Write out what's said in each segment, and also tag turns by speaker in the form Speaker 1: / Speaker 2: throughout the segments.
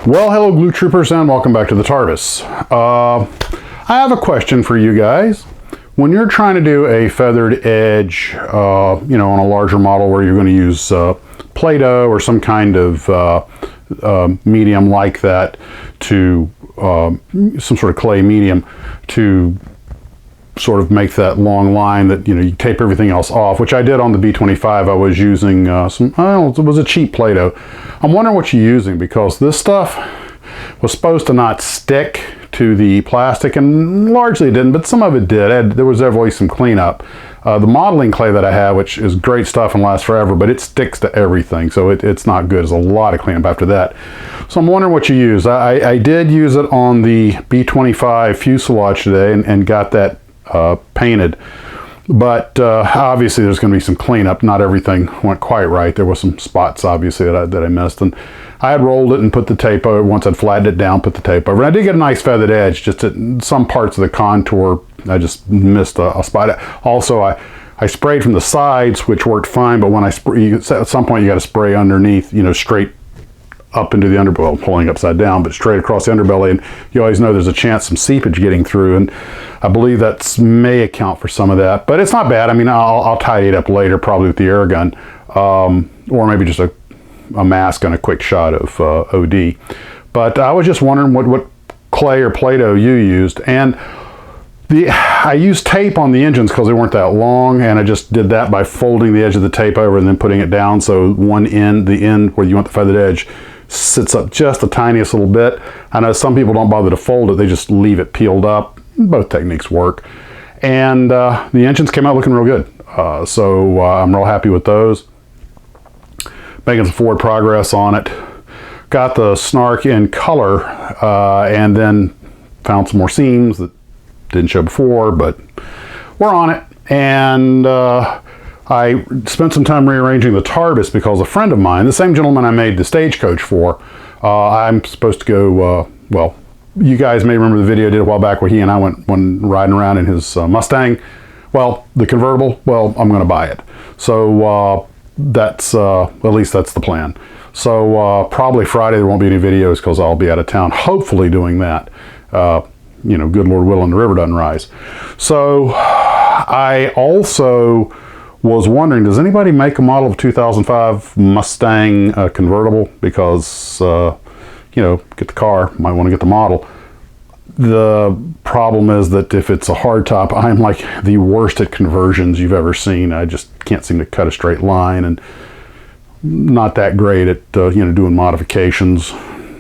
Speaker 1: Well, hello glue troopers and welcome back to the TARDIS. I have a question for you guys. When you're trying to do a feathered edge, on a larger model where you're going to use play-doh or some kind of medium like that to, some sort of clay medium to sort of make that long line that, you tape everything else off, which I did on the B25. I was using it was a cheap Play-Doh. I'm wondering what you're using, because this stuff was supposed to not stick to the plastic, and largely it didn't, but some of it did. There was always some cleanup. The modeling clay that I have, which is great stuff and lasts forever, but it sticks to everything, so it's not good. There's a lot of cleanup after that. So I'm wondering what you use. I did use it on the B25 fuselage today and got that painted, but obviously there's going to be some cleanup. Not everything went quite right. There were some spots obviously that I missed, and I had rolled it and put the tape over. Once I'd flattened it down, put the tape over. And I did get a nice feathered edge, just at some parts of the contour I just missed a spot. Also, I sprayed from the sides, which worked fine, but when I spray, at some point you got to spray underneath, straight up into the underbelly, well, pulling upside down, but straight across the underbelly, and you always know there's a chance some seepage getting through, and I believe that may account for some of that, but it's not bad. I mean, I'll tidy it up later, probably with the air gun, or maybe just a mask and a quick shot of OD. But I was just wondering what clay or Play-Doh you used, and I used tape on the engines because they weren't that long, and I just did that by folding the edge of the tape over and then putting it down, so one end, the end where you want the feathered edge, sits up just the tiniest little bit. I know some people don't bother to fold it, they just leave it peeled up. Both techniques work. And the engines came out looking real good. So I'm real happy with those. Making some forward progress on it. Got the snark in color, and then found some more seams that didn't show before, but we're on it. And I spent some time rearranging the TARDIS because a friend of mine, the same gentleman I made the stagecoach for, I'm supposed to go, well, you guys may remember the video I did a while back where he and I went riding around in his Mustang. Well, the convertible, well, I'm going to buy it. So that's, at least that's the plan. So probably Friday there won't be any videos because I'll be out of town, hopefully doing that. Good Lord willing, the river doesn't rise. So I also was wondering, does anybody make a model of 2005 Mustang convertible? Because, get the car, might want to get the model. The problem is that if it's a hardtop, I'm like the worst at conversions you've ever seen. I just can't seem to cut a straight line, and not that great at, doing modifications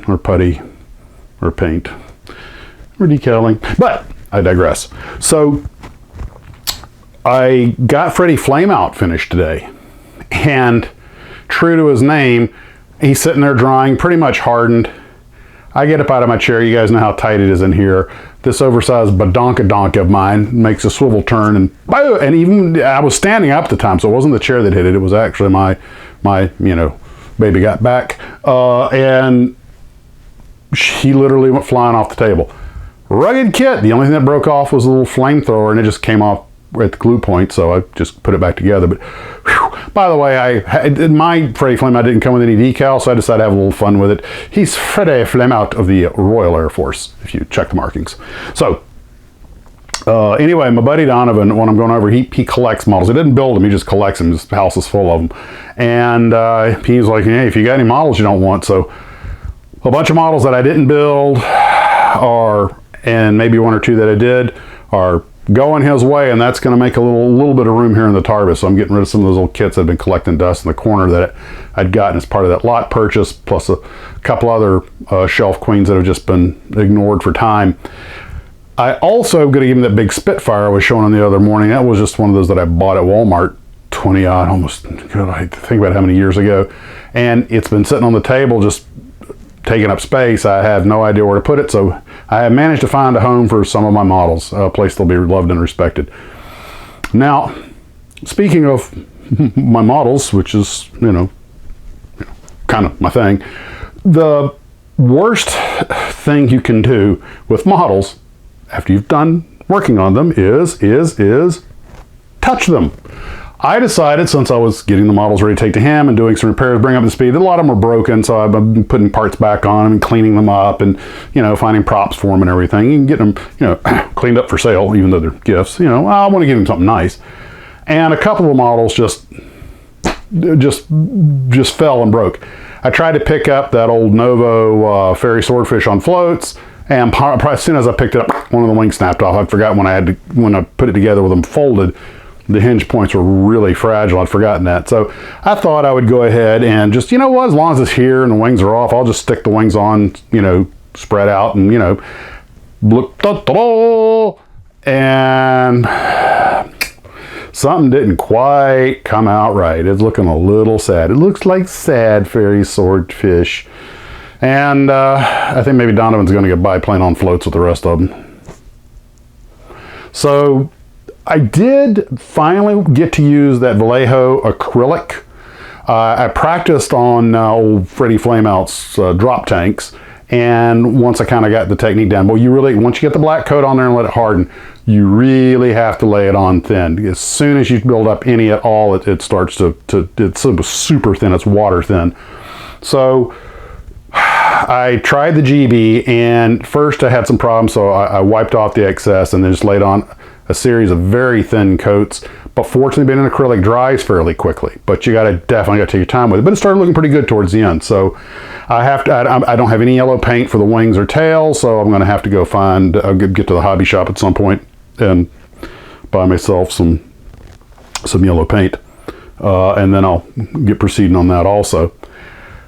Speaker 1: or putty or paint or decaling, but I digress. So I got Freddy Flameout finished today, and true to his name, he's sitting there drying, pretty much hardened. I get up out of my chair. You guys know how tight it is in here. This oversized badonkadonk of mine makes a swivel turn, and even I was standing up at the time, so it wasn't the chair that hit it. It was actually my baby got back, and he literally went flying off the table. Rugged kit. The only thing that broke off was a little flamethrower, and it just came off at the glue point, so I just put it back together. But whew, by the way, my Freddy Flameout didn't come with any decals, so I decided to have a little fun with it. He's Freddy Flameout of the Royal Air Force, if you check the markings. So anyway, my buddy Donovan, when I'm going over, he collects models. He didn't build them, he just collects them. His house is full of them. And he's like, hey, if you got any models you don't want, so a bunch of models that I didn't build and maybe one or two that I did are going his way, and that's going to make a little bit of room here in the TARDIS. So I'm getting rid of some of those old kits that have been collecting dust in the corner that I'd gotten as part of that lot purchase, plus a couple other shelf queens that have just been ignored for time. I also going to give him that big Spitfire I was showing on the other morning. That was just one of those that I bought at Walmart 20 odd, almost, God, I think about how many years ago, and it's been sitting on the table just taking up space. I have no idea where to put it, so I have managed to find a home for some of my models, a place they'll be loved and respected. Now, speaking of my models, which is, kind of my thing, the worst thing you can do with models after you've done working on them is touch them. I decided, since I was getting the models ready to take to him and doing some repairs, bring up to speed, a lot of them were broken, so I've been putting parts back on them and cleaning them up and, you know, finding props for them and everything and getting them, you know, cleaned up for sale, even though they're gifts. You know, I want to give them something nice. And a couple of models just fell and broke. I tried to pick up that old Novo Fairy Swordfish on floats, and as soon as I picked it up, one of the wings snapped off. I forgot when I put it together with them folded, the hinge points were really fragile. I'd forgotten that. So I thought I would go ahead and just, you know what, as long as it's here and the wings are off, I'll just stick the wings on, you know, spread out and, you know, and something didn't quite come out right. It's looking a little sad. It looks like sad Fairy Swordfish. And I think maybe Donovan's going to get biplane on floats with the rest of them. So I did finally get to use that Vallejo acrylic. I practiced on old Freddie Flameout's drop tanks, and once I kind of got the technique down, but you really, once you get the black coat on there and let it harden, you really have to lay it on thin. As soon as you build up any at all, it starts it's super thin, it's water thin. So I tried the GB, and first I had some problems, so I wiped off the excess and then just laid on a series of very thin coats. But fortunately, being an acrylic dries fairly quickly. But you definitely got to take your time with it. But it started looking pretty good towards the end. So I don't have any yellow paint for the wings or tails, so I'm going to have to go get to the hobby shop at some point and buy myself some yellow paint, and then I'll get proceeding on that also.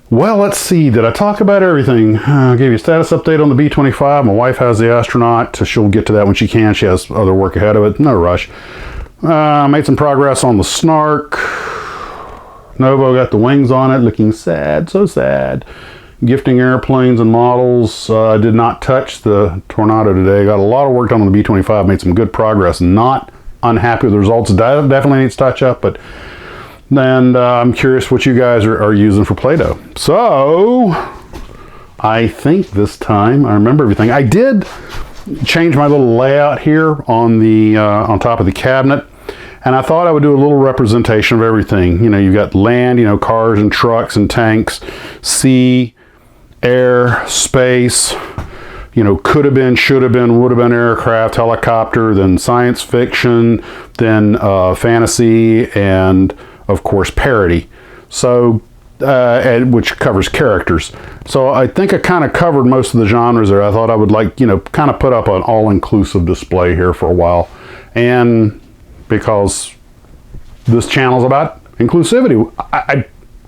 Speaker 1: Well, let's see. Did I talk about everything? I gave you a status update on the B-25. My wife has the astronaut. She'll get to that when she can. She has other work ahead of it. No rush. Made some progress on the Snark. Novo got the wings on it, looking sad, so sad. Gifting airplanes and models. I did not touch the Tornado today. Got a lot of work done on the B-25. Made some good progress. Not unhappy with the results. Definitely needs touch up, but and I'm curious what you guys are using for Play-Doh. So I think this time I remember everything. I did change my little layout here on the on top of the cabinet, and I thought I would do a little representation of everything. You know, you've got land, you know, cars and trucks and tanks, sea, air, space, you know, could have been, should have been, would have been aircraft, helicopter, then science fiction, then fantasy, and of course parody. So which covers characters. So I think I kind of covered most of the genres there. I thought I would, like, you know, kind of put up an all-inclusive display here for a while, and because this channel is about inclusivity,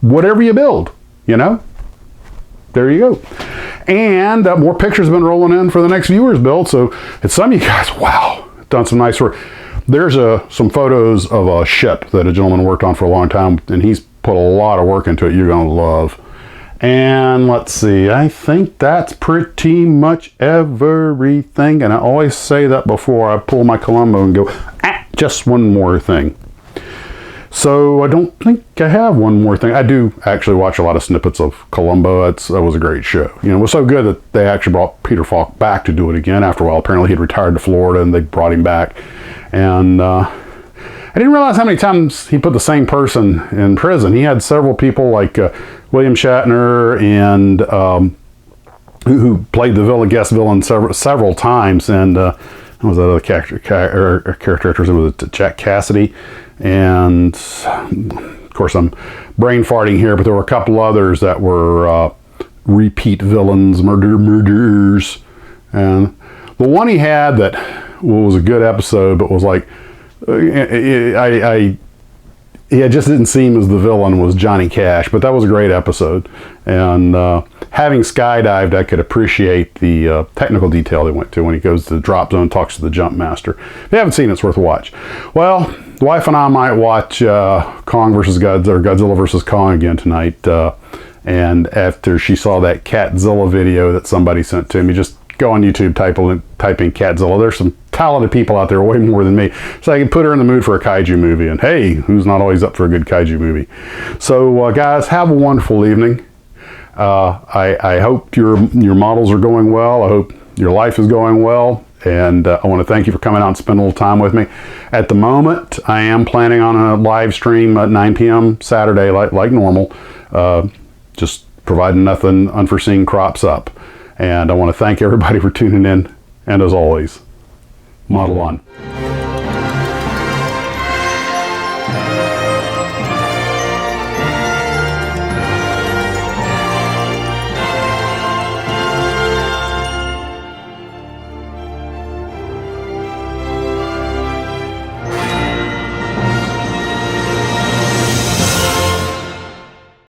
Speaker 1: whatever you build, you know, there you go. And more pictures have been rolling in for the next viewers build. So it's some of you guys, wow, done some nice work. There's some photos of a ship that a gentleman worked on for a long time, and he's put a lot of work into it. You're going to love. And let's see, I think that's pretty much everything. And I always say that before I pull my Columbo and go, just one more thing. So I don't think I have one more thing. I do actually watch a lot of snippets of Columbo. That was a great show. You know, it was so good that they actually brought Peter Falk back to do it again after a while. Apparently he'd retired to Florida, and they brought him back. And I didn't realize how many times he put the same person in prison. He had several people like William Shatner and who played the guest villain several times. And what was that other character actor? It was Jack Cassidy. And of course I'm brain farting here, but there were a couple others that were repeat villains, murderers. And the one he had that was a good episode, but was like, it just didn't seem as the villain, was Johnny Cash, but that was a great episode. And having skydived, I could appreciate the technical detail they went to when he goes to the drop zone and talks to the jump master. If you haven't seen it, it's worth a watch. Well, the wife and I might watch Kong versus Godzilla versus Kong again tonight. And after she saw that Catzilla video that somebody sent to me, just go on YouTube, type in Catzilla. There's some talented people out there, way more than me. So I can put her in the mood for a kaiju movie. And hey, who's not always up for a good kaiju movie? So guys, have a wonderful evening. I hope your models are going well. I hope your life is going well. And I want to thank you for coming out and spending a little time with me. At the moment, I am planning on a live stream at 9 p.m. Saturday, like normal, just providing nothing unforeseen crops up. And I want to thank everybody for tuning in. And as always, model on.